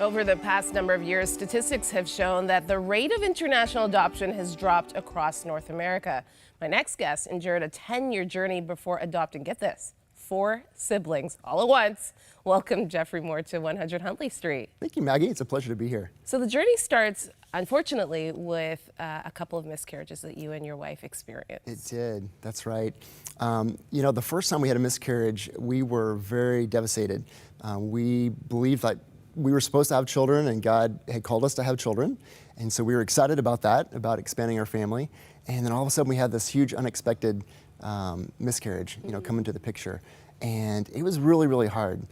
Over the past number of years, statistics have shown that the rate of international adoption has dropped across North America. My next guest endured a 10-year journey before adopting, get this, 4 siblings all at once. Welcome, Jeffrey Moore, to 100 Huntley Street. Thank you, Maggie. It's a pleasure to be here. So the journey starts, unfortunately, with a couple of miscarriages that you and your wife experienced. It did. That's right. The first time we had a miscarriage, we were very devastated. We believed that we were supposed to have children, and God had called us to have children. And so we were excited about that, about expanding our family. And then all of a sudden we had this huge unexpected miscarriage, come into the picture. And it was really, really hard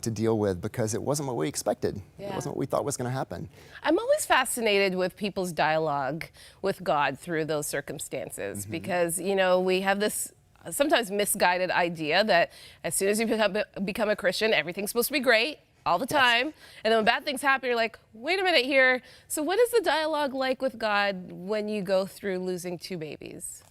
to deal with because it wasn't what we expected. It wasn't what we thought was going to happen. I'm always fascinated with people's dialogue with God through those circumstances because, we have this sometimes misguided idea that as soon as you become a Christian, everything's supposed to be great all the time. And then when bad things happen, you're like, wait a minute here. So what is the dialogue like with God when you go through losing 2 babies?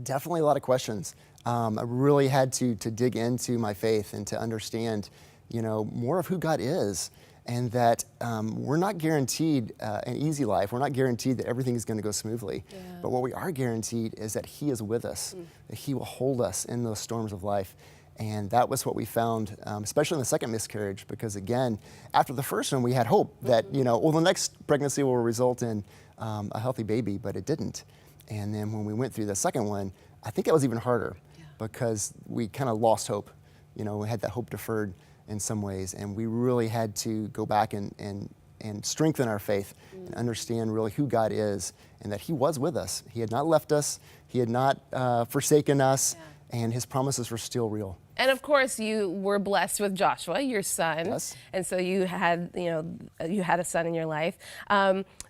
Definitely a lot of questions. I really had to dig into my faith and to understand, more of who God is, and that we're not guaranteed an easy life. We're not guaranteed that everything is going to go smoothly. But what we are guaranteed is that He is with us, that He will hold us in those storms of life. And that was what we found, especially in the second miscarriage, because again, after the first one, we had hope that, the next pregnancy will result in a healthy baby, but it didn't. And then when we went through the second one, I think it was even harder because we kind of lost hope. We had that hope deferred in some ways, and we really had to go back and strengthen our faith and understand really who God is and that He was with us. He had not left us. He had not forsaken us, and His promises were still real. And of course, you were blessed with Joshua, your son. Yes. And so you had, you had a son in your life.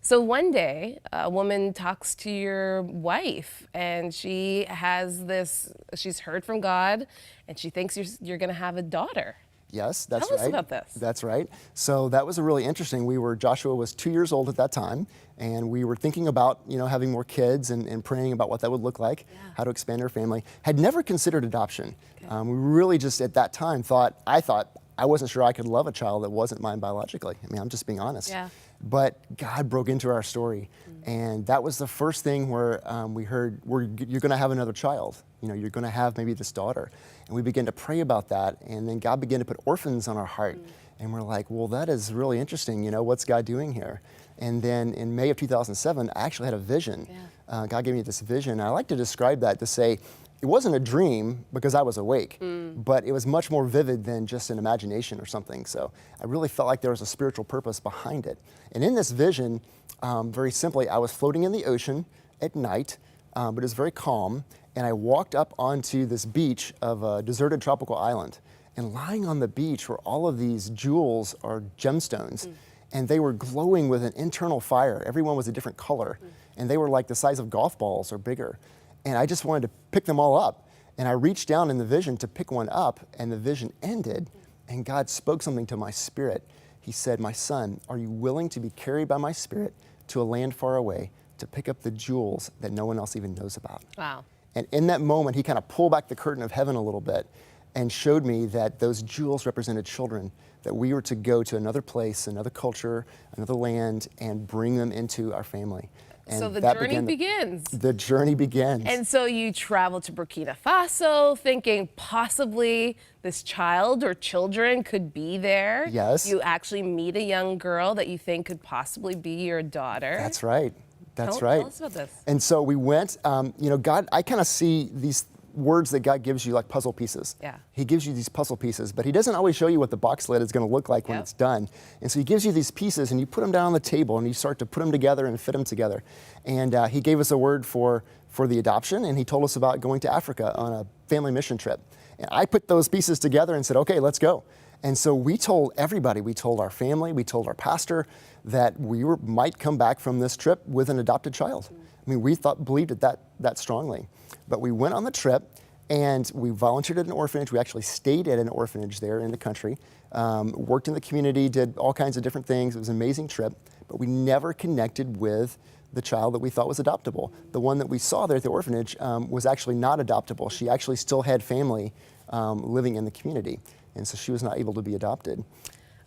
So one day, a woman talks to your wife, and she has she's heard from God, and she thinks you're going to have a daughter. Yes, that's right. Tell us about this. That's right. So that was really interesting. Joshua was 2 years old at that time, and we were thinking about, having more kids and praying about what that would look like, how to expand our family. Had never considered adoption. Okay. We really just at that time I wasn't sure I could love a child that wasn't mine biologically. I mean, I'm just being honest. Yeah. But God broke into our story, and that was the first thing where we heard, you're going to have another child. You're going to have maybe this daughter. And we began to pray about that, and then God began to put orphans on our heart. And we're like, well, that is really interesting. What's God doing here? And then in May of 2007, I actually had a vision. God gave me this vision. And I like to describe that to say, it wasn't a dream because I was awake, but it was much more vivid than just an imagination or something. So I really felt like there was a spiritual purpose behind it. And in this vision, very simply, I was floating in the ocean at night, but it was very calm. And I walked up onto this beach of a deserted tropical island. And lying on the beach were all of these jewels or gemstones. And they were glowing with an internal fire. Everyone was a different color. And they were like the size of golf balls or bigger. And I just wanted to pick them all up. And I reached down in the vision to pick one up, and the vision ended, and God spoke something to my spirit. He said, "My son, are you willing to be carried by my spirit to a land far away to pick up the jewels that no one else even knows about?" Wow. And in that moment, He kind of pulled back the curtain of heaven a little bit and showed me that those jewels represented children, that we were to go to another place, another culture, another land, and bring them into our family. And so the journey begins. The journey begins. And so you travel to Burkina Faso thinking possibly this child or children could be there. Yes. You actually meet a young girl that you think could possibly be your daughter. That's right. That's right. Tell us about this. And so we went, God, I kind of see these words that God gives you like puzzle pieces. Yeah. He gives you these puzzle pieces, but He doesn't always show you what the box lid is going to look like when it's done. And so He gives you these pieces, and you put them down on the table, and you start to put them together and fit them together. And He gave us a word for the adoption, and He told us about going to Africa on a family mission trip. And I put those pieces together and said, okay, let's go. And so we told everybody, we told our family, we told our pastor that we might come back from this trip with an adopted child. I mean, we believed it that strongly. But we went on the trip, and we volunteered at an orphanage. We actually stayed at an orphanage there in the country, worked in the community, did all kinds of different things. It was an amazing trip, but we never connected with the child that we thought was adoptable. The one that we saw there at the orphanage was actually not adoptable. She actually still had family living in the community, and so she was not able to be adopted.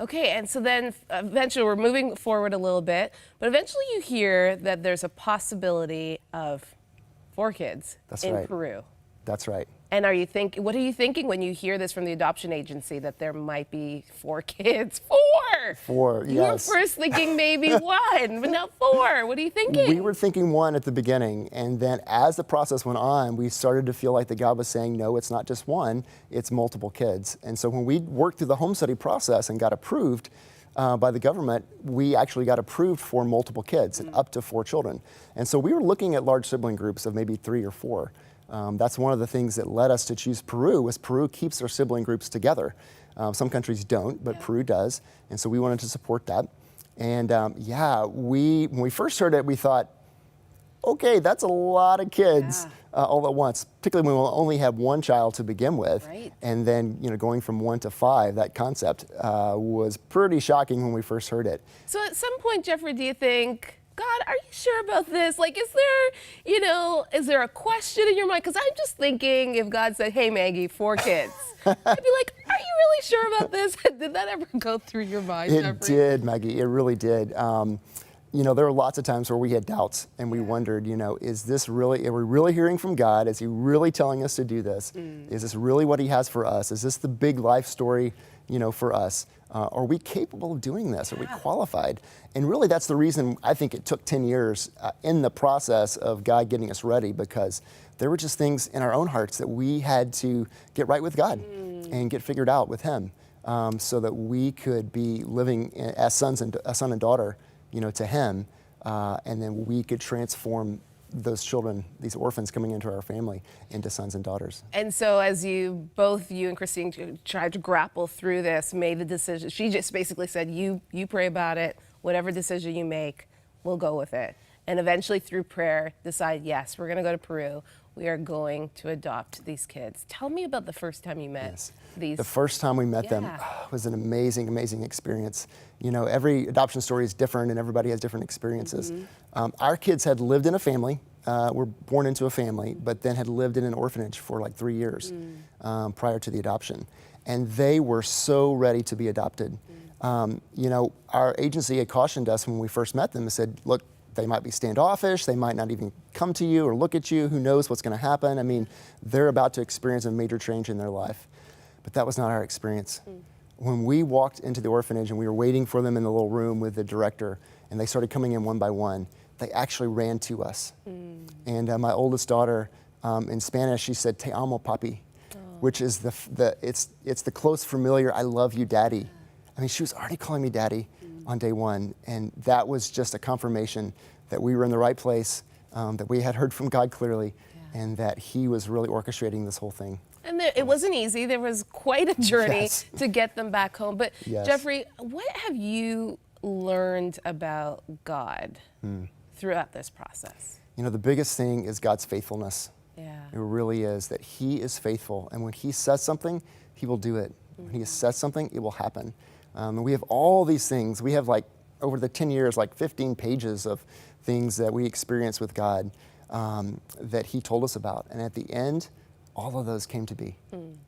Okay, and so then eventually we're moving forward a little bit, but eventually you hear that there's a possibility of 4 kids in right. Peru. That's right. And what are you thinking when you hear this from the adoption agency that there might be 4 kids? 4! 4, You were yes. first thinking maybe 1, but now 4. What are you thinking? We were thinking 1 at the beginning, and then as the process went on, we started to feel like that God was saying, no, it's not just 1, it's multiple kids. And so when we worked through the home study process and got approved by the government, we actually got approved for multiple kids and up to 4 children. And so we were looking at large sibling groups of maybe 3 or 4. That's one of the things that led us to choose Peru, was Peru keeps their sibling groups together. Some countries don't, but Peru does, and so we wanted to support that. And when we first heard it, we thought, okay, that's a lot of kids all at once, particularly when we only have 1 child to begin with. Right. And then going from 1 to 5, that concept was pretty shocking when we first heard it. So at some point, Jeffrey, do you think, God, are you sure about this? Like, is there a question in your mind? Because I'm just thinking, if God said, hey, Maggie, 4 kids, I'd be like, are you really sure about this? Did that ever go through your mind, Jeffrey? It did, Maggie. It really did. There were lots of times where we had doubts and we wondered, is this really, are we really hearing from God? Is he really telling us to do this? Is this really what he has for us? Is this the big life story, for us? Are we capable of doing this? Are we qualified? And really, that's the reason I think it took 10 years in the process of God getting us ready, because there were just things in our own hearts that we had to get right with God and get figured out with him, so that we could be living as a son and daughter, to him, and then we could transform those children, these orphans coming into our family, into sons and daughters. And so as you and Christine tried to grapple through this, made the decision, she just basically said, you pray about it, whatever decision you make, we'll go with it. And eventually through prayer, decide, yes, we're gonna go to Peru. We are going to adopt these kids. Tell me about the first time you met these. The first time we met them was an amazing, amazing experience. Every adoption story is different and everybody has different experiences. Our kids had lived in a family, were born into a family, but then had lived in an orphanage for like 3 years prior to the adoption. And they were so ready to be adopted. Our agency had cautioned us when we first met them and said, look, they might be standoffish, they might not even come to you or look at you, who knows what's gonna happen. I mean, they're about to experience a major change in their life. But that was not our experience. When we walked into the orphanage and we were waiting for them in the little room with the director, and they started coming in one by one, they actually ran to us. And my oldest daughter, in Spanish, she said, "Te amo, papi," which is it's the close familiar, "I love you, daddy." I mean, she was already calling me daddy on day 1, and that was just a confirmation that we were in the right place, that we had heard from God clearly, and that he was really orchestrating this whole thing. And it wasn't easy. There was quite a journey to get them back home. But Jeffrey, what have you learned about God throughout this process? The biggest thing is God's faithfulness. Yeah. It really is, that he is faithful, and when he says something, he will do it. When he says something, it will happen. And we have all these things. We have over the 10 years, 15 pages of things that we experienced with God that he told us about. And at the end, all of those came to be.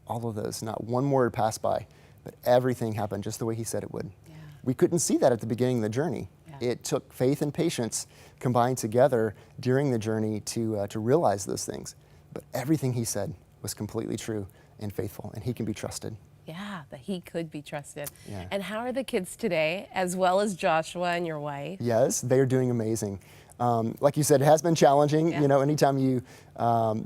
All of those. Not one word passed by, but everything happened just the way he said it would. Yeah. We couldn't see that at the beginning of the journey. Yeah. It took faith and patience combined together during the journey to realize those things. But everything he said was completely true and faithful, and he can be trusted. Yeah, that he could be trusted. Yeah. And how are the kids today, as well as Joshua and your wife? Yes, they are doing amazing. Like you said, it has been challenging. Anytime you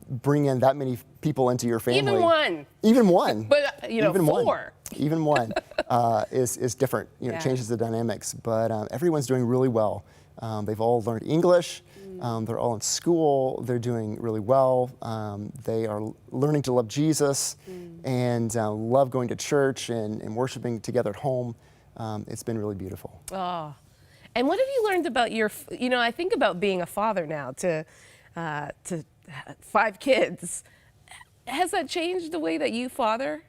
bring in that many people into your family. Even one. Even one. But, even 4. Even one is different. It changes the dynamics. But everyone's doing really well. They've all learned English. They're all in school. They're doing really well. They are learning to love Jesus and love going to church and worshiping together at home. It's been really beautiful. Oh. And what have you learned about I think about being a father now to 5 kids. Has that changed the way that you father?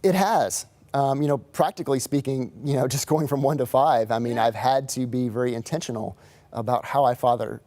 It has. Practically speaking, just going from 1 to 5, I mean, I've had to be very intentional about how I father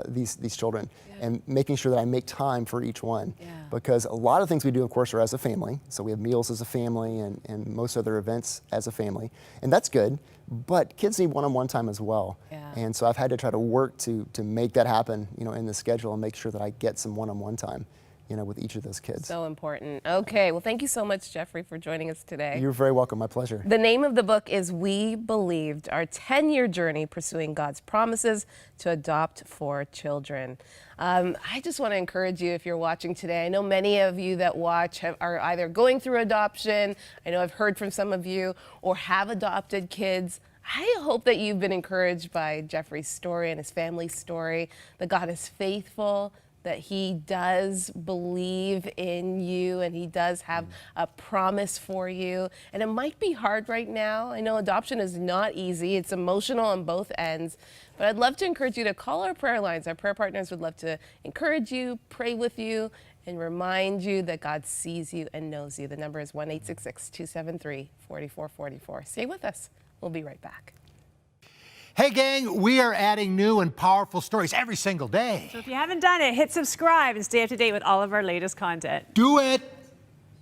these children and making sure that I make time for each one. Because a lot of things we do, of course, are as a family. So we have meals as a family and most other events as a family. And that's good, but kids need one-on-one time as well. And so I've had to try to work to make that happen, in the schedule and make sure that I get some one-on-one time, with each of those kids. So important. Okay, well, thank you so much, Jeffrey, for joining us today. You're very welcome. My pleasure. The name of the book is We Believed, our 10-year journey pursuing God's promises to adopt 4 children. I just want to encourage you, if you're watching today, I know many of you that watch are either going through adoption, I know I've heard from some of you, or have adopted kids. I hope that you've been encouraged by Jeffrey's story and his family's story, that God is faithful, that he does believe in you and he does have a promise for you. And it might be hard right now. I know adoption is not easy. It's emotional on both ends. But I'd love to encourage you to call our prayer lines. Our prayer partners would love to encourage you, pray with you, and remind you that God sees you and knows you. The number is 1-866-273-4444. Stay with us. We'll be right back. Hey gang, we are adding new and powerful stories every single day. So if you haven't done it, hit subscribe and stay up to date with all of our latest content. Do it!